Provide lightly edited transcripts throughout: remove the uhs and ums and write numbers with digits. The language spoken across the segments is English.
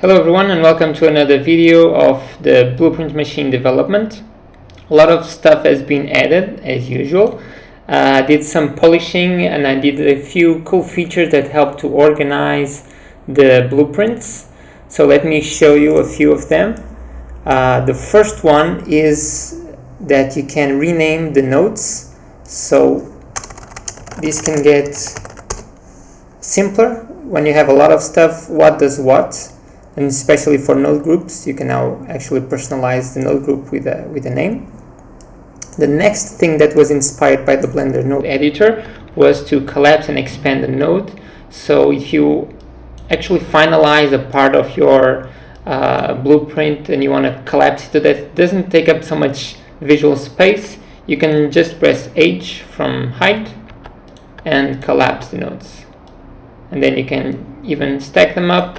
Hello everyone and welcome to another video of the Blueprint machine development. A lot of stuff has been added as usual. I did some polishing and I did a few cool features that help to organize the blueprints. So let me show you a few of them. The first one is that you can rename the nodes. So this can get simpler when you have a lot of stuff. What does what? And especially for node groups, you can now actually personalize the node group with a name. The next thing that was inspired by the Blender node editor was to collapse and expand a node. So if you actually finalize a part of your blueprint and you want to collapse it so that it doesn't take up so much visual space, you can just press H from height and collapse the nodes. And then you can even stack them up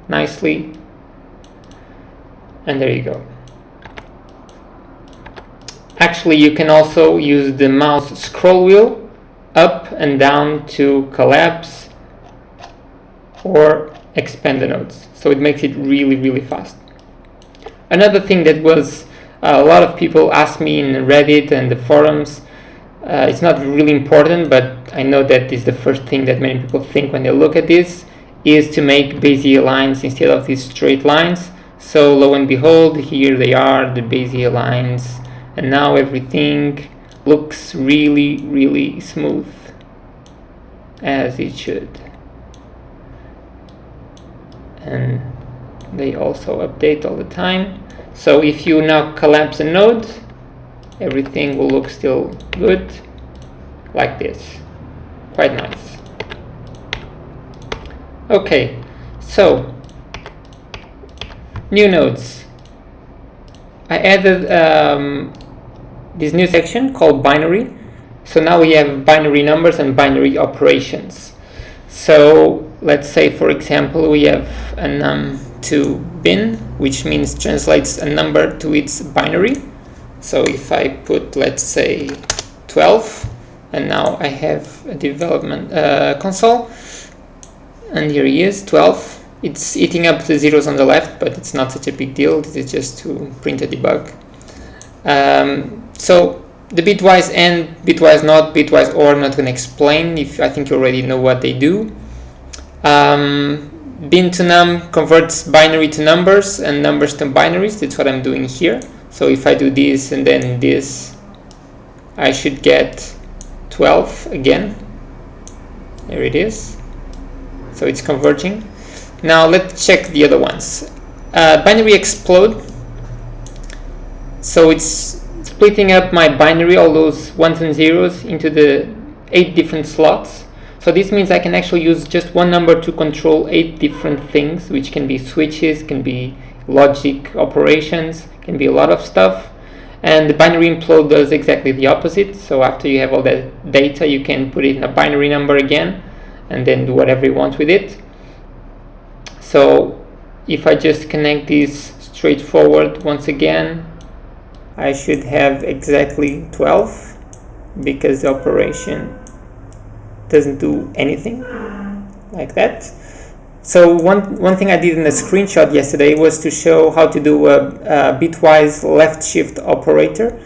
nicely, and there you go. Actually, you can also use the mouse scroll wheel up and down to collapse or expand the nodes, so it makes it really fast. Another thing that was a lot of people asked me in Reddit and the forums, it's not really important, but I know that is the first thing that many people think when they look at this, is to make Bezier lines instead of these straight lines. So lo and behold, here they are, the Bezier lines, and now everything looks really smooth, as it should. And they also update all the time. So if you now collapse a node, everything will look still good, like this. Quite nice. Okay, so new nodes. I added this new section called binary. So now we have binary numbers and binary operations. So let's say, for example, we have a num2 bin, which means translates a number to its binary. So if I put, let's say, 12, and now I have a development console, and here he is, 12. It's eating up the zeros on the left, but it's not such a big deal. This is just to print a debug. So the bitwise and bitwise not, bitwise or, I'm not going to explain. I think you already know what they do. Bin to num converts binary to numbers and numbers to binaries. That's what I'm doing here. So if I do this and then this, I should get 12 again. There it is. So it's converging. Now let's check the other ones. Binary explode. So it's splitting up my binary, all those ones and zeros, into the 8 different slots. So this means I can actually use just one number to control 8 different things, which can be switches, can be logic operations, can be a lot of stuff. And the binary implode does exactly the opposite. So after you have all that data, you can put it in a binary number again and then do whatever you want with it. So if I just connect these straightforward once again, I should have exactly 12, because the operation doesn't do anything like that. So one thing I did in a screenshot yesterday was to show how to do a bitwise left shift operator.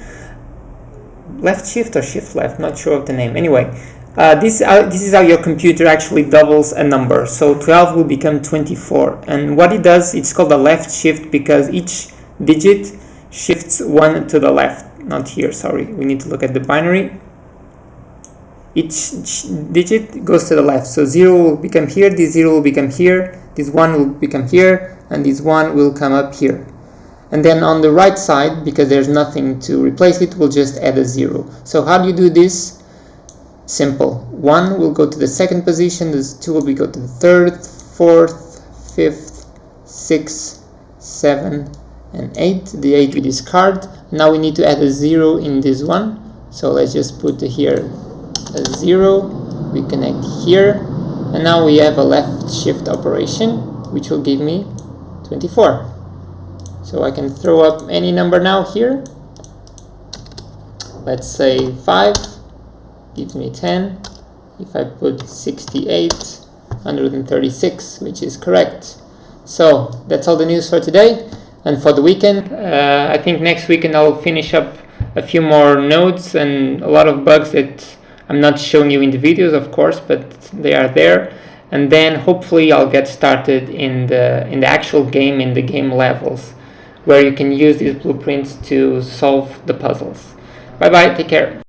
Left shift or shift left, not sure of the name. Anyway, this is how your computer actually doubles a number. So 12 will become 24. And what it does, it's called a left shift because each digit shifts one to the left. Not here, sorry. We need to look at the binary. Each digit goes to the left. So 0 will become here, this 0 will become here, this 1 will become here, and this 1 will come up here. And then on the right side, because there's nothing to replace it, we'll just add a 0. So how do you do this? Simple. 1 will go to the second position, this 2 will go to the third, fourth, fifth, 6, 7, and 8. The 8 we discard. Now we need to add a 0 in this one. So let's just put here a 0. We connect here. And now we have a left shift operation, which will give me 24. So I can throw up any number now here. Let's say 5. Gives me 10. If I put 68, 136, which is correct. So that's all the news for today and for the weekend. I think next weekend I'll finish up a few more nodes and a lot of bugs that I'm not showing you in the videos, of course, but they are there. And then hopefully I'll get started in the actual game, in the game levels, where you can use these blueprints to solve the puzzles. Bye bye, take care.